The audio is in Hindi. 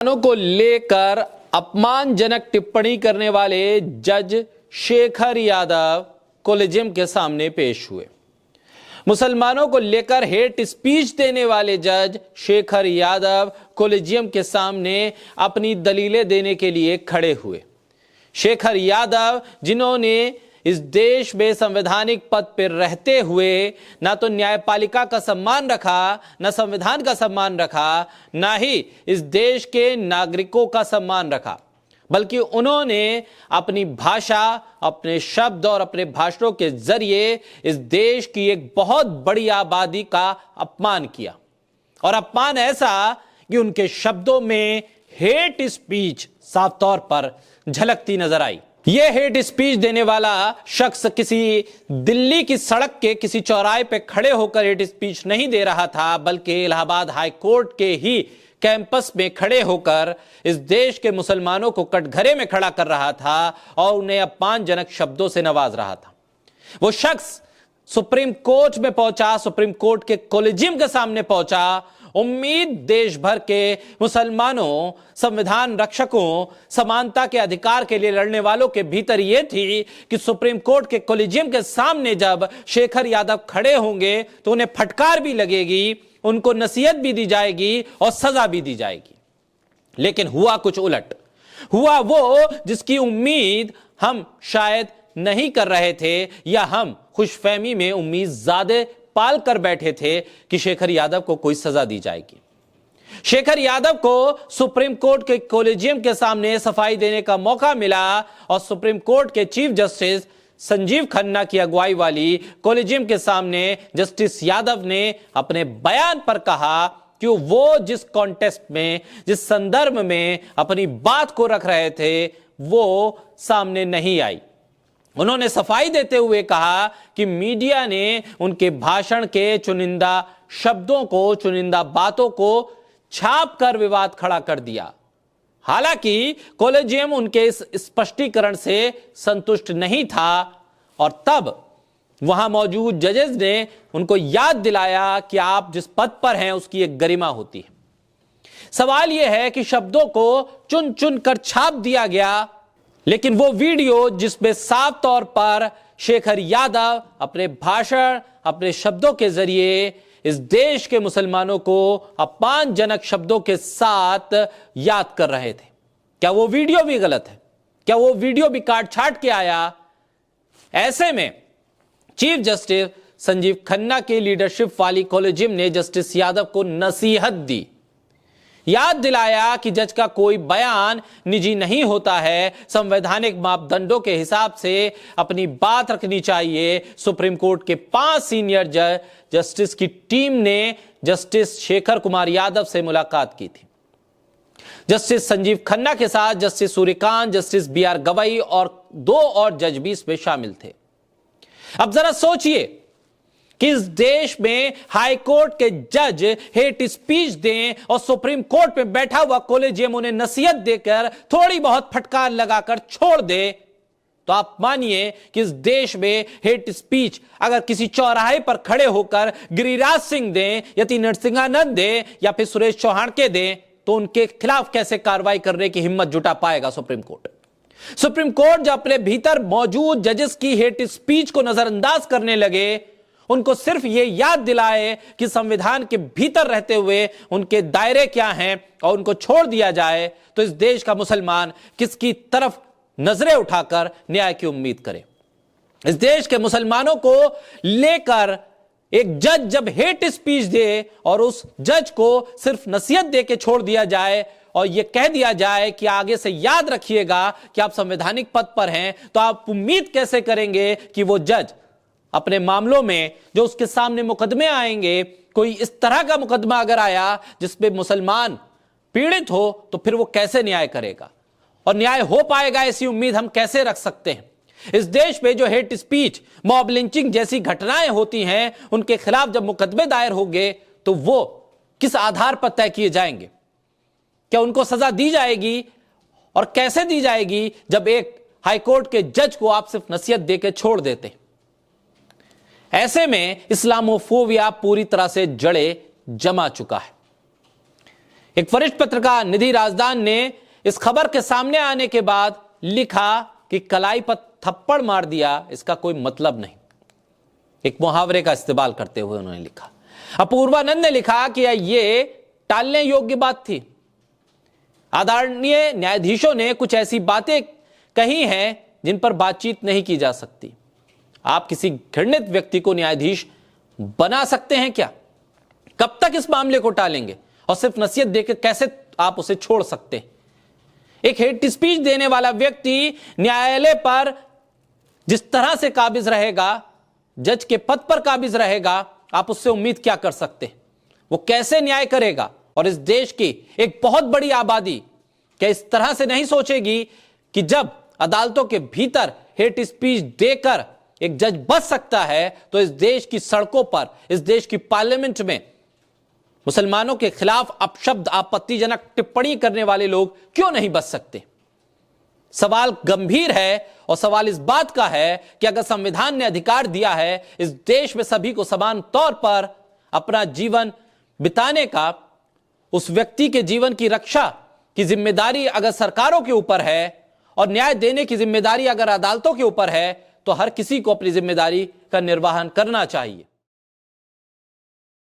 को लेकर अपमानजनक टिप्पणी करने वाले जज शेखर यादव कोलेजियम के सामने पेश हुए। मुसलमानों को लेकर हेट स्पीच देने वाले जज शेखर यादव कोलेजियम के सामने अपनी दलीलें देने के लिए खड़े हुए। शेखर यादव, जिन्होंने इस देश में संवैधानिक पद पर रहते हुए ना तो न्यायपालिका का सम्मान रखा, ना संविधान का सम्मान रखा, ना ही इस देश के नागरिकों का सम्मान रखा, बल्कि उन्होंने अपनी भाषा, अपने शब्द और अपने भाषणों के जरिए इस देश की एक बहुत बड़ी आबादी का अपमान किया। और अपमान ऐसा कि उनके शब्दों में हेट स्पीच साफ तौर पर झलकती नजर आई। यह हेट स्पीच देने वाला शख्स किसी दिल्ली की सड़क के किसी चौराहे पे खड़े होकर हेट स्पीच नहीं दे रहा था, बल्कि इलाहाबाद हाई कोर्ट के ही कैंपस में खड़े होकर इस देश के मुसलमानों को कटघरे में खड़ा कर रहा था और उन्हें अपमानजनक शब्दों से नवाज रहा था। वो शख्स सुप्रीम कोर्ट में पहुंचा, सुप्रीम कोर्ट के कोलेजियम के सामने पहुंचा। उम्मीद देश भर के मुसलमानों, संविधान रक्षकों, समानता के अधिकार के लिए लड़ने वालों के भीतर यह थी कि सुप्रीम कोर्ट के कोलेजियम के सामने जब शेखर यादव खड़े होंगे तो उन्हें फटकार भी लगेगी, उनको नसीहत भी दी जाएगी और सजा भी दी जाएगी। लेकिन हुआ कुछ उलट। हुआ वो जिसकी उम्मीद हम शायद नहीं कर रहे थे, या हम खुशफहमी में उम्मीद ज्यादा पाल कर बैठे थे कि शेखर यादव को कोई सजा दी जाएगी। शेखर यादव को सुप्रीम कोर्ट के कोलेजियम के सामने सफाई देने का मौका मिला और सुप्रीम कोर्ट के चीफ जस्टिस संजीव खन्ना की अगुवाई वाली कोलेजियम के सामने जस्टिस यादव ने अपने बयान पर कहा कि वो जिस कॉन्टेस्ट में, जिस संदर्भ में अपनी बात को रख रहे थे, वो सामने नहीं आई। उन्होंने सफाई देते हुए कहा कि मीडिया ने उनके भाषण के चुनिंदा शब्दों को, चुनिंदा बातों को छाप कर विवाद खड़ा कर दिया। हालांकि कोलेजियम उनके इस स्पष्टीकरण से संतुष्ट नहीं था और तब वहां मौजूद जजेस ने उनको याद दिलाया कि आप जिस पद पर हैं उसकी एक गरिमा होती है। सवाल यह है कि शब्दों को चुन चुन कर छाप दिया गया, लेकिन वो वीडियो जिसमें साफ तौर पर शेखर यादव अपने भाषण, अपने शब्दों के जरिए इस देश के मुसलमानों को अपमानजनक शब्दों के साथ याद कर रहे थे, क्या वो वीडियो भी गलत है? क्या वो वीडियो भी काट छाट के आया? ऐसे में चीफ जस्टिस संजीव खन्ना की लीडरशिप वाली कोलेजियम ने जस्टिस यादव को नसीहत दी, याद दिलाया कि जज का कोई बयान निजी नहीं होता है, संवैधानिक मापदंडों के हिसाब से अपनी बात रखनी चाहिए। सुप्रीम कोर्ट के 5 सीनियर जस्टिस की टीम ने जस्टिस शेखर कुमार यादव से मुलाकात की थी। जस्टिस संजीव खन्ना के साथ justice Suryakant, justice BR Gavai और 2 और जज भी इसमें शामिल थे। अब जरा सोचिए कि इस देश में हाई कोर्ट के जज हेट स्पीच दें और सुप्रीम कोर्ट में बैठा हुआ कोलेजियम उन्हें नसीहत देकर थोड़ी बहुत फटकार लगाकर छोड़ दे, तो आप मानिए कि इस देश में हेट स्पीच अगर किसी चौराहे पर खड़े होकर गिरिराज सिंह दें, यति नरसिंहानंद दें या फिर सुरेश चौहान के दें, तो उनके खिलाफ कैसे कार्रवाई करने की हिम्मत जुटा पाएगा सुप्रीम कोर्ट? सुप्रीम कोर्ट जब अपने भीतर मौजूद जजेस की हेट स्पीच को नजरअंदाज करने लगे, उनको सिर्फ यह याद दिलाए कि संविधान के भीतर रहते हुए उनके दायरे क्या हैं और उनको छोड़ दिया जाए, तो इस देश का मुसलमान किसकी तरफ नजरें उठाकर न्याय की उम्मीद करे? इस देश के मुसलमानों को लेकर एक जज जब हेट स्पीच दे और उस जज को सिर्फ नसीहत दे के छोड़ दिया जाए और यह कह दिया जाए कि आगे से याद रखिएगा कि आप संवैधानिक पद पर हैं, तो आप उम्मीद कैसे करेंगे कि वो जज अपने मामलों में जो उसके सामने मुकदमे आएंगे, कोई इस तरह का मुकदमा अगर आया जिसमें मुसलमान पीड़ित हो, तो फिर वो कैसे न्याय करेगा और न्याय हो पाएगा ऐसी उम्मीद हम कैसे रख सकते हैं? इस देश में जो हेट स्पीच, मॉब लिंचिंग जैसी घटनाएं होती हैं, उनके खिलाफ जब मुकदमे दायर होंगे तो वो किस आधार पर तय किए जाएंगे? क्या उनको सजा दी जाएगी और कैसे दी जाएगी जब एक हाईकोर्ट के जज को आप सिर्फ नसीहत देकर छोड़ देते? ऐसे में इस्लामोफोबिया पूरी तरह से जड़ें जमा चुका है। एक वरिष्ठ पत्रकार निधि राजदान ने इस खबर के सामने आने के बाद लिखा कि कलाई पर थप्पड़ मार दिया, इसका कोई मतलब नहीं। एक मुहावरे का इस्तेमाल करते हुए उन्होंने लिखा। अपूर्वानंद ने लिखा कि ये टालने योग्य बात थी। आदरणीय न्यायाधीशों ने कुछ ऐसी बातें कही हैं जिन पर बातचीत नहीं की जा सकती। आप किसी घृणित व्यक्ति को न्यायाधीश बना सकते हैं क्या? कब तक इस मामले को टालेंगे और सिर्फ नसीहत देकर कैसे आप उसे छोड़ सकते हैं? एक हेट स्पीच देने वाला व्यक्ति न्यायालय पर जिस तरह से काबिज रहेगा, जज के पद पर काबिज रहेगा, आप उससे उम्मीद क्या कर सकते हैं? वो कैसे न्याय करेगा? और इस देश की एक बहुत बड़ी आबादी क्या इस तरह से नहीं सोचेगी कि जब अदालतों के भीतर हेट स्पीच देकर एक जज बच सकता है, तो इस देश की सड़कों पर, इस देश की पार्लियामेंट में मुसलमानों के खिलाफ अपशब्द, आपत्तिजनक टिप्पणी करने वाले लोग क्यों नहीं बच सकते? सवाल गंभीर है और सवाल इस बात का है कि अगर संविधान ने अधिकार दिया है इस देश में सभी को समान तौर पर अपना जीवन बिताने का, उस व्यक्ति के जीवन की रक्षा की जिम्मेदारी अगर सरकारों के ऊपर है और न्याय देने की जिम्मेदारी अगर अदालतों के ऊपर है, तो हर किसी को अपनी जिम्मेदारी का निर्वहन करना चाहिए।